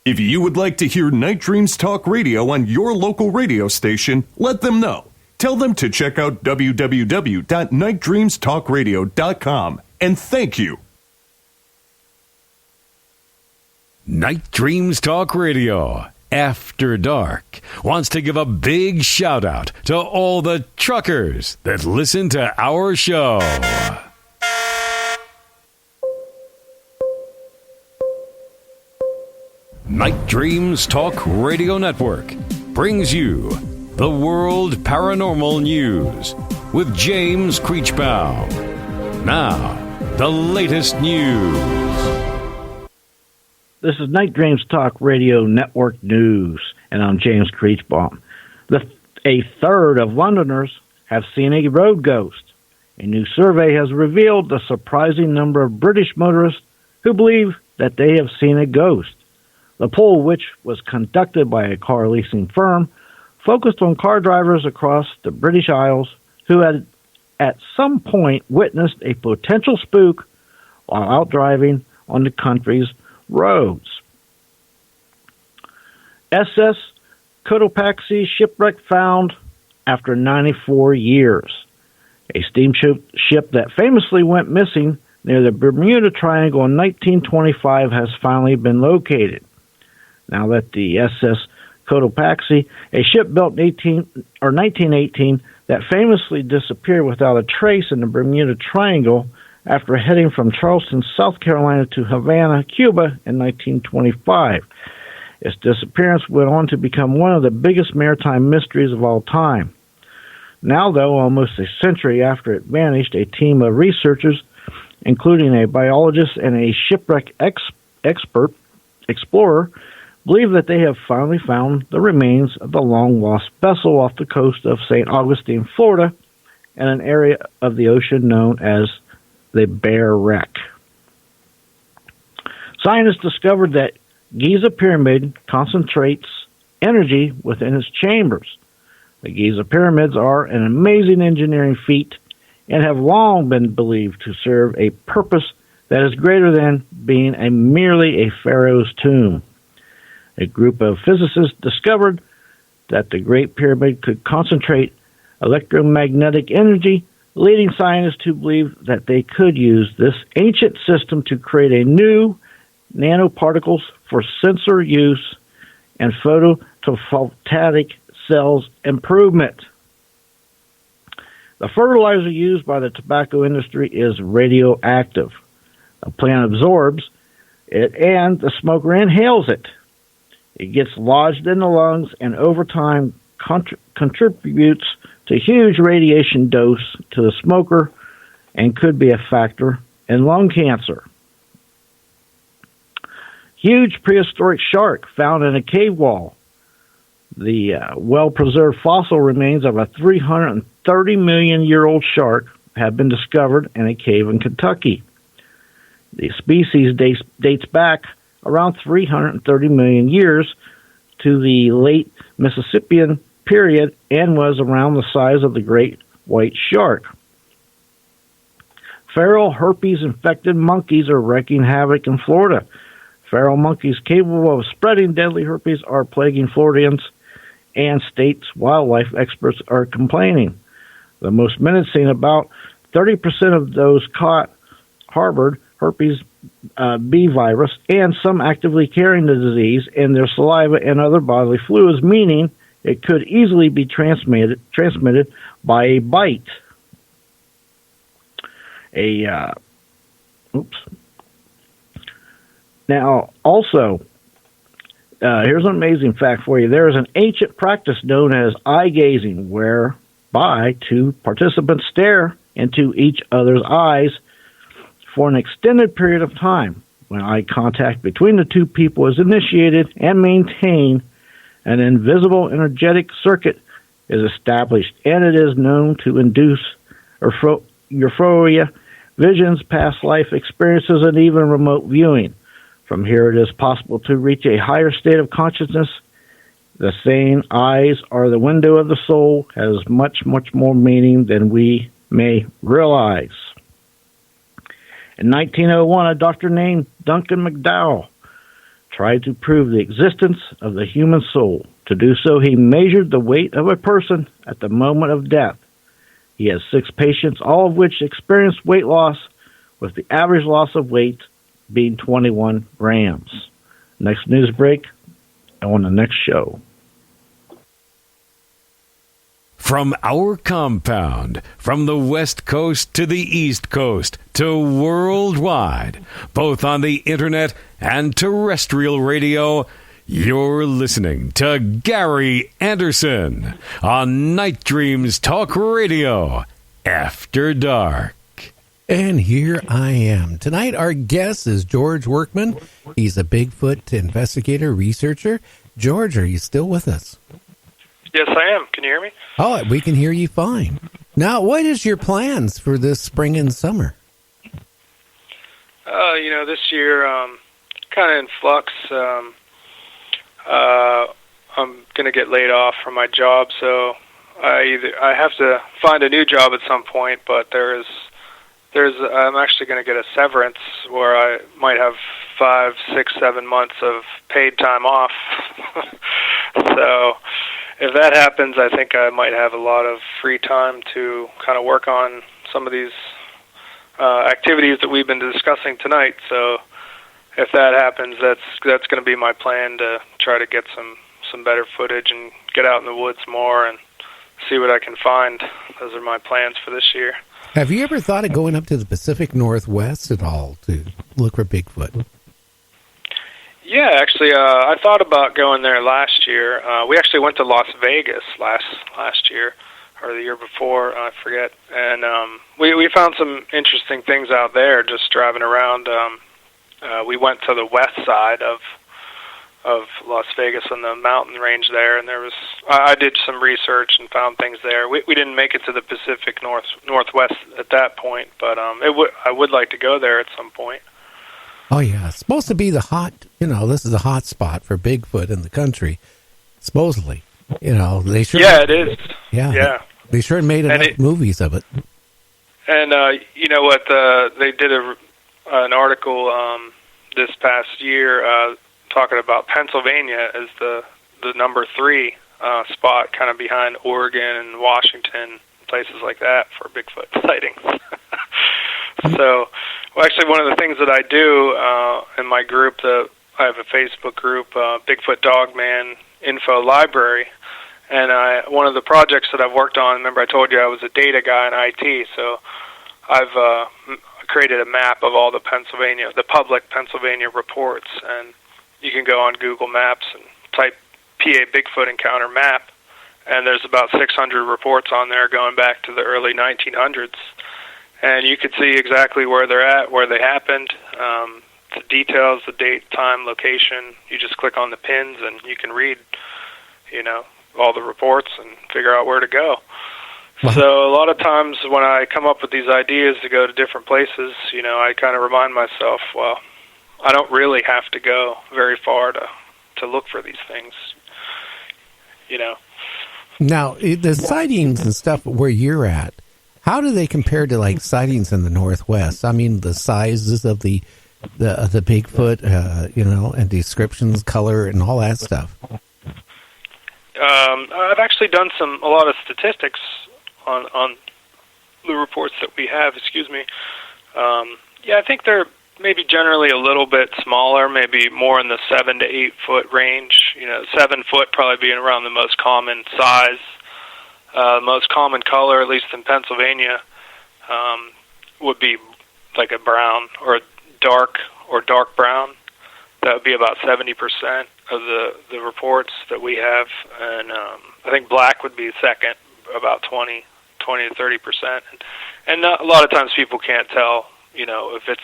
If you would like to hear Night Dreams Talk Radio on your local radio station, let them know. Tell them to check out www.nightdreamstalkradio.com, and thank you. Night Dreams Talk Radio, After Dark, wants to give a big shout out to all the truckers that listen to our show. Night Dreams Talk Radio Network brings you the World Paranormal News with James Creechbaum. Now, the latest news. This is Night Dreams Talk Radio Network News, and I'm James Creechbaum. A third of Londoners have seen a road ghost. A new survey has revealed the surprising number of British motorists who believe that they have seen a ghost. The poll, which was conducted by a car leasing firm, focused on car drivers across the British Isles who had at some point witnessed a potential spook while out driving on the country's roads. SS Cotopaxi shipwreck found after 94 years. A steamship that famously went missing near the Bermuda Triangle in 1925 has finally been located. Now that the SS Cotopaxi, a ship built in 1918 that famously disappeared without a trace in the Bermuda Triangle after heading from Charleston, South Carolina to Havana, Cuba in 1925. Its disappearance went on to become one of the biggest maritime mysteries of all time. Now, though, almost a century after it vanished, a team of researchers, including a biologist and a shipwreck explorer, believe that they have finally found the remains of the long-lost vessel off the coast of St. Augustine, Florida, in an area of the ocean known as the Bear Wreck. Scientists discovered that Giza Pyramid concentrates energy within its chambers. The Giza Pyramids are an amazing engineering feat and have long been believed to serve a purpose that is greater than being merely a pharaoh's tomb. A group of physicists discovered that the Great Pyramid could concentrate electromagnetic energy, leading scientists to believe that they could use this ancient system to create a new nanoparticles for sensor use and photovoltaic cells improvement. The fertilizer used by the tobacco industry is radioactive. The plant absorbs it and the smoker inhales it. It gets lodged in the lungs and over time contributes to huge radiation dose to the smoker and could be a factor in lung cancer. Huge prehistoric shark found in a cave wall. The well-preserved fossil remains of a 330-million-year-old shark have been discovered in a cave in Kentucky. The species dates back around 330 million years to the late Mississippian period and was around the size of the great white shark. Feral herpes-infected monkeys are wreaking havoc in Florida. Feral monkeys capable of spreading deadly herpes are plaguing Floridians, and state's wildlife experts are complaining. The most menacing, about 30% of those caught harbored herpes B virus, and some actively carrying the disease in their saliva and other bodily fluids, meaning it could easily be transmitted by a bite. Now, also, here's an amazing fact for you. There is an ancient practice known as eye gazing, whereby two participants stare into each other's eyes for an extended period of time. When eye contact between the two people is initiated and maintained, an invisible energetic circuit is established, and it is known to induce euphoria, visions, past life experiences, and even remote viewing. From here, it is possible to reach a higher state of consciousness. The saying, eyes are the window of the soul, has much, much more meaning than we may realize. In 1901, a doctor named Duncan McDowell tried to prove the existence of the human soul. To do so, he measured the weight of a person at the moment of death. He has 6 patients, all of which experienced weight loss, with the average loss of weight being 21 grams. Next news break on the next show. From our compound, from the West Coast to the East Coast to worldwide, both on the internet and terrestrial radio, you're listening to Gary Anderson on Night Dreams Talk Radio After Dark. And here I am. Tonight our guest is George Workman. He's a Bigfoot investigator, researcher. George, are you still with us? Yes, I am. Can you hear me? Oh, we can hear you fine. Now, what is your plans for this spring and summer? This year, kind of in flux. I'm going to get laid off from my job, so I have to find a new job at some point. But I'm actually going to get a severance where I might have 5, 6, 7 months of paid time off. So if that happens, I think I might have a lot of free time to kind of work on some of these activities that we've been discussing tonight. So if that happens, that's going to be my plan, to try to get some better footage and get out in the woods more and see what I can find. Those are my plans for this year. Have you ever thought of going up to the Pacific Northwest at all to look for Bigfoot? Yeah, actually, I thought about going there last year. We actually went to Las Vegas last year, or the year before, I forget. And we found some interesting things out there just driving around. We went to the west side of Las Vegas on the mountain range there, and I did some research and found things there. We didn't make it to the Pacific Northwest at that point, but I would like to go there at some point. Oh yeah, it's supposed to be this is a hot spot for Bigfoot in the country, supposedly. They sure. Yeah, it is. Yeah. They sure made enough movies of it. And you know what? They did an article this past year talking about Pennsylvania as the number 3 spot, kind of behind Oregon and Washington, places like that for Bigfoot sightings. So, actually, one of the things that I do in my group, I have a Facebook group, Bigfoot Dogman Info Library, and one of the projects that I've worked on, remember I told you I was a data guy in IT, so I've created a map of all the public Pennsylvania reports, and you can go on Google Maps and type PA Bigfoot encounter map, and there's about 600 reports on there going back to the early 1900s. And you can see exactly where they're at, where they happened, the details, the date, time, location. You just click on the pins, and you can read, all the reports and figure out where to go. Wow. So a lot of times when I come up with these ideas to go to different places, I kind of remind myself, well, I don't really have to go very far to look for these things, Now, the sightings and stuff where you're at, how do they compare to like sightings in the Northwest? I mean, the sizes of the Bigfoot, and descriptions, color, and all that stuff. I've actually done a lot of statistics on the reports that we have. Excuse me. I think they're maybe generally a little bit smaller, maybe more in the 7 to 8 foot range. 7 foot probably being around the most common size. Most common color, at least in Pennsylvania, would be like a brown or dark brown. That would be about 70% of the reports that we have, and I think black would be second, about 20 to 30%. And a lot of times people can't tell, if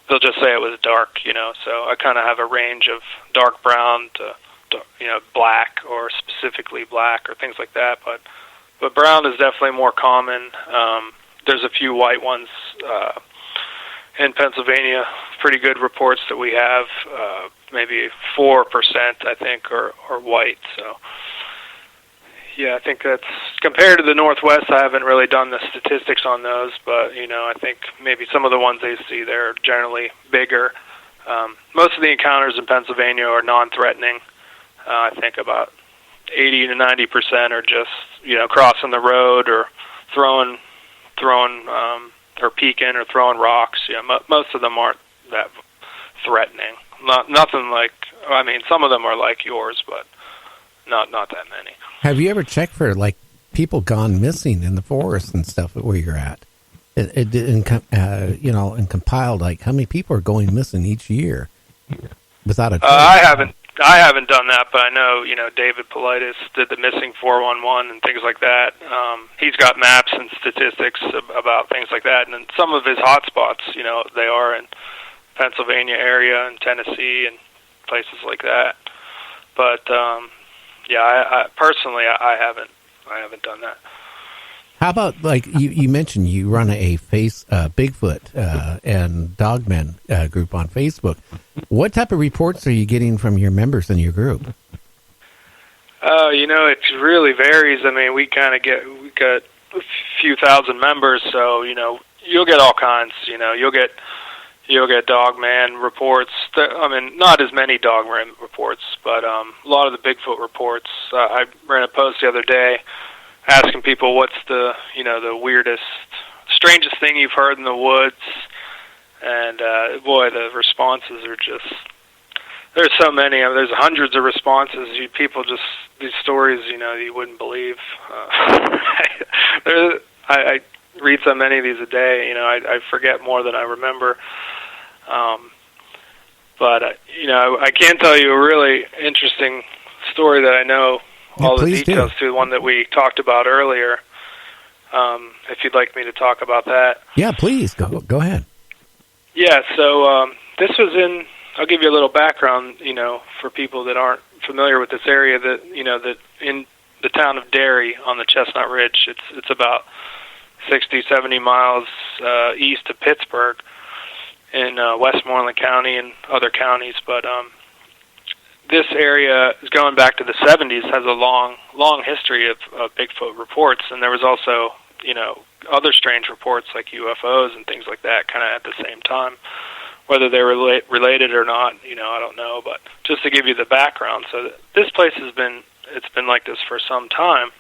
they'll just say it was dark, So I kind of have a range of dark brown to black, or specifically black, or things like that, But brown is definitely more common. There's a few white ones in Pennsylvania, pretty good reports that we have. Maybe 4%, I think, are white. So, yeah, I think that's, compared to the Northwest, I haven't really done the statistics on those, but, I think maybe some of the ones they see there are generally bigger Most of the encounters in Pennsylvania are non-threatening. I think about 80 to 90% are just, crossing the road or throwing, or peeking or throwing rocks. Most of them aren't that threatening. Nothing like. Some of them are like yours, but not that many. Have you ever checked for like people gone missing in the forest and stuff where you're at? And compiled like how many people are going missing each year without a trace? I haven't done that, but I know, David Politis did the missing 411 and things like that. He's got maps and statistics about things like that, and then some of his hotspots, they are in Pennsylvania area and Tennessee and places like that. But I personally haven't done that. How about like you mentioned you run a Bigfoot and Dogmen group on Facebook. What type of reports are you getting from your members in your group? It really varies. We got a few thousand members, so you'll get all kinds. You'll get Dogman reports. Not as many Dogman reports, but a lot of the Bigfoot reports. I ran a post the other day asking people what's the weirdest, strangest thing you've heard in the woods, and boy, the responses are just, there's so many. There's hundreds of responses. These stories, you wouldn't believe. I read so many of these a day. I forget more than I remember. But I can tell you a really interesting story that I know all the details to, the one that we talked about earlier. If you'd like me to talk about that. Yeah, please go ahead. Yeah, so this was I'll give you a little background, for people that aren't familiar with this area, that in the town of Derry on the Chestnut Ridge, it's about 60, 70 miles east of Pittsburgh in Westmoreland County and other counties, but this area is going back to the 70s, has a long history of Bigfoot reports, and there was also, other strange reports like UFOs and things like that kind of at the same time. Whether they were related or not, I don't know, but just to give you the background. So this place it's been like this for some time.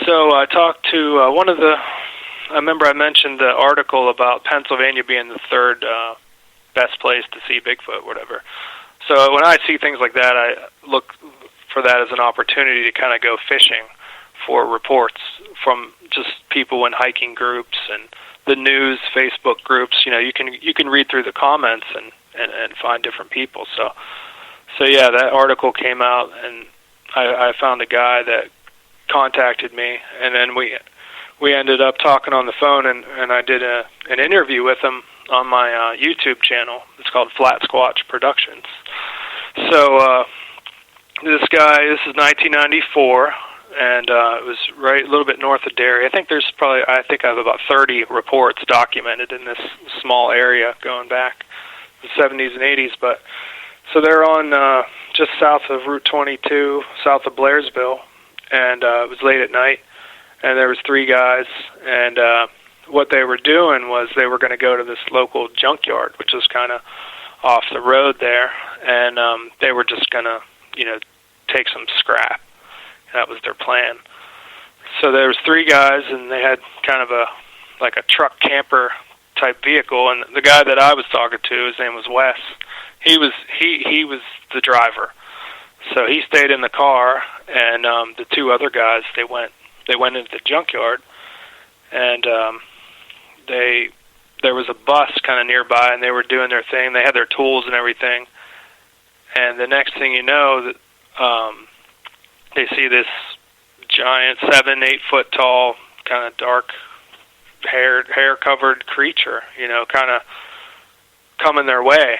So I talked to I remember I mentioned the article about Pennsylvania being the third best place to see Bigfoot, whatever. So when I see things like that, I look for that as an opportunity to kind of go fishing for reports from just people in hiking groups and the news Facebook groups. You can read through the comments and find different people. So yeah, that article came out, and I found a guy that contacted me, and then we ended up talking on the phone, and I did an interview with him on my YouTube channel. It's called Flat Squatch Productions. So this is 1994, and it was right a little bit north of Derry. I think I have about 30 reports documented in this small area going back the 70s and 80s. But so they're on just south of Route 22, south of Blairsville, and it was late at night, and there was three guys, and what they were doing was they were going to go to this local junkyard, which is kind of off the road there, and they were just going to, take some scrap. That was their plan. So there was three guys, and they had kind of a truck camper type vehicle, and the guy that I was talking to, his name was Wes. He was the driver. So he stayed in the car, and the two other guys, they went into the junkyard, and there was a bus kind of nearby, and they were doing their thing. They had their tools and everything. And the next thing you know, they see this giant 7-8 foot tall, kind of dark hair covered creature, kind of coming their way.